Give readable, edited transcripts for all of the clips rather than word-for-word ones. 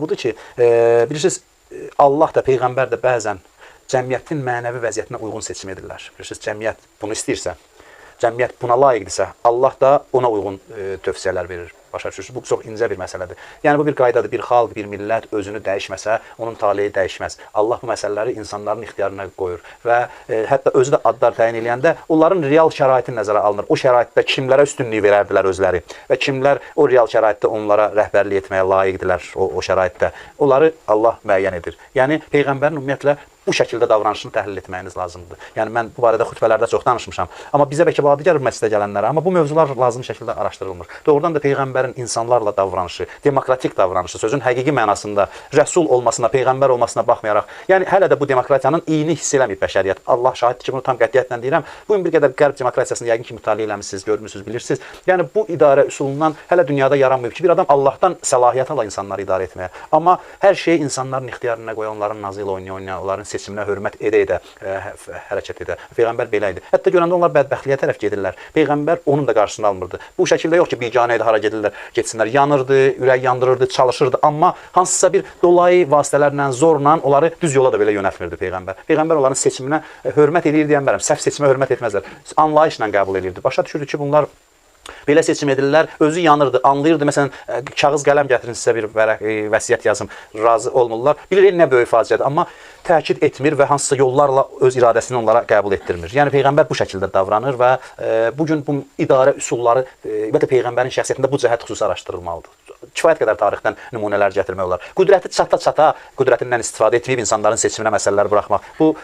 Budur ki, bilirsiniz, Allah da, Peyğəmbər də bəzən cəmiyyətin mənəvi vəziyyətinə uyğun seçim edirlər. Bilirsiniz, cəmiyyət bunu istəyirsə, cəmiyyət buna layiqdirsə, Allah da ona uyğun tövsiyələr verir. Başa düşürsünüz, bu çox incə bir məsələdir. Yəni, bu bir qaydadır, bir xalq, bir millət özünü dəyişməsə, onun taleyi dəyişməz. Allah bu məsələləri insanların ixtiyarına qoyur və hətta özü də adlar təyin edəndə onların real şəraiti nəzərə alınır. O şəraitdə kimlərə üstünlük verərdilər özləri və kimlər o real şəraitdə onlara rəhbərlik etməyə layiqdirlər o şəraitdə. Onları Allah müəyyən edir. Yəni, Peyğəmbərin ümumiyyətlə bu şəkildə davranışını təhlil etməyiniz lazımdır. Yəni, mən bu barədə xütbələrdə çox danışmışam. Amma bizə bəlkə adi gəlir məsələ gələnlərə, amma bu mövzular lazım şəkildə araşdırılmır. Doğrudan da Peyğəmbərin insanlarla davranışı, demokratik davranışı, sözün həqiqi mənasında rəsul olmasına, Peyğəmbər olmasına baxmayaraq, yəni hələ də bu demokratiyanın iyini hiss eləməyib bəşəriyyət. Allah şahiddir ki, bunu tam qətiyyətlə deyirəm. Bu gün bir qədər qərb demokratiyasını yəqin ki, mütaliə eləmişsiniz, görmürsünüz, bilirsiniz. Yəni, bu idarə üsulundan hələ dünyada yaranmayıb ki, bir adam Allahdan səlahiyyət ala insanları idarə etməyə. Amma hər şeyi insanların ixtiyarına qoya, onların nazı ilə oynaya, onların seçiminə hörmət edə hərəkət edə. Peyğəmbər belə idi. Hətta görəndə onlar bədbəxtliyə tərəf gedirlər. Peyğəmbər onun da qarşısını almırdı. Bu şəkildə yox ki, biganə idi, hara gedirlər, getsinlər. Yanırdı, ürək yandırırdı, çalışırdı. Amma hansısa bir dolayı vasitələrlə, zorla onları düz yola da belə yönəltmirdi Peyğəmbər. Peyğəmbər onların seçiminə hörmət edir deyən bərəm. Səhv seçimə hörmət etməzlər. Anlayışla qəbul edirdi. Başa düşürdü ki, bunlar belə seçim edirlər, özü yanırdı, anlayırdı. Məsələn, kağız qələm gətirin sizə bir vəsiyyət yazım, razı olmurlar. Bilir, nə böyük faciədir, amma təkid etmir və hansısa yollarla öz iradəsini onlara qəbul etdirmir. Yəni, Peyğəmbər bu şəkildə davranır və bugün bu idarə üsulları və də Peyğəmbərin şəxsiyyətində bu cəhət xüsusi araşdırılmalıdır. Kifayət qədər tarixdən nümunələr gətirmək olar. Qüdrəti çata-çata, qüdrətindən istifadə etməyib insanların seçiminə məsələlər buraxmaq. Bu,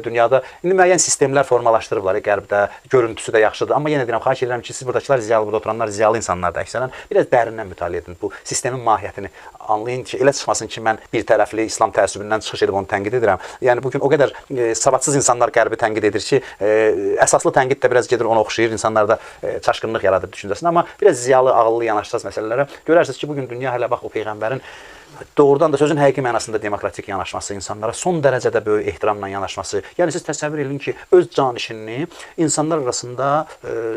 dünyada indi müəyyən sistemlər formalaşdırıblar, qərbdə, görüntüsü də yaxşıdır. Amma yenə deyirəm, xahiş edirəm ki, siz buradakılar ziyalı, burada oturanlar ziyalı insanlardır əksərən. Biraz dərindən mütaliə edin bu sistemin mahiyyətini. Anlayın ki, elə çıxmasın ki, mən bir tərəfli İslam təəssübündən çıxış edib onu tənqid edirəm. Yəni, bugün o qədər savadsız insanlar qərbi tənqid edir ki, əsaslı tənqid də biraz gedir, ona oxşayır, insanlarda çaşqınlıq yaradır düşüncəsində. Amma biraz ziyalı, ağıllı yanaşacağız məsələlərə. Görərsiniz ki, bugün dünya hələ bax o Peyğəmbərin doğrudan da sözün həqiqi mənasında demokratik yanaşması, insanlara son dərəcədə böyük ehtiramla yanaşması. Yəni, siz təsəvvür edin ki, öz canişinini insanlar arasında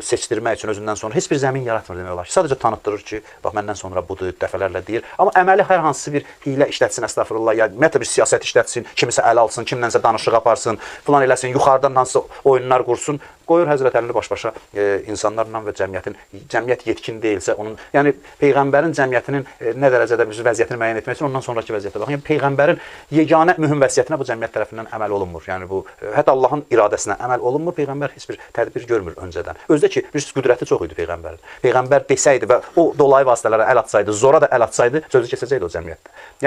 seçdirmək üçün özündən sonra heç bir zəmin yaratmır demək olar ki, sadəcə tanıtdırır ki, bax, məndən sonra budur, dəfələrlə deyir. Amma əməli hər hansı bir hilə işlətsin, əstəğfurullah, ya ümumiyyətlə bir siyasət işlətsin, kimisə əl alsın, kimlənsə danışıq aparsın, filan eləsin, yuxarıdan hansısa oyunlar qursun, qoyur Həzrət Əlini baş-başa insanlarla və cəmiyyət yetkin deyilsə, onun, yəni Peyğəmbərin cəmiyyətinin nə dərəcədə vəziyyətini müəyyən etmək üçün ondan sonraki vəziyyətə baxın. Yəni, Peyğəmbərin yeganə mühüm vəsiyyətinə bu cəmiyyət tərəfindən əməl olunmur. Yəni, bu, hətta Allahın iradəsinə əməl olunmur. Peyğəmbər heç bir tədbir görmür öncədən. Özdə ki, bilirsiniz, qüdrəti çox idi Peyğəmbərin. Peyğəmbər desəydi və o dolayı vasitələrə əl atsaydı, zora da əl atsaydı, sözü keçəcəkdi o cəmiyyətdə. Yəni,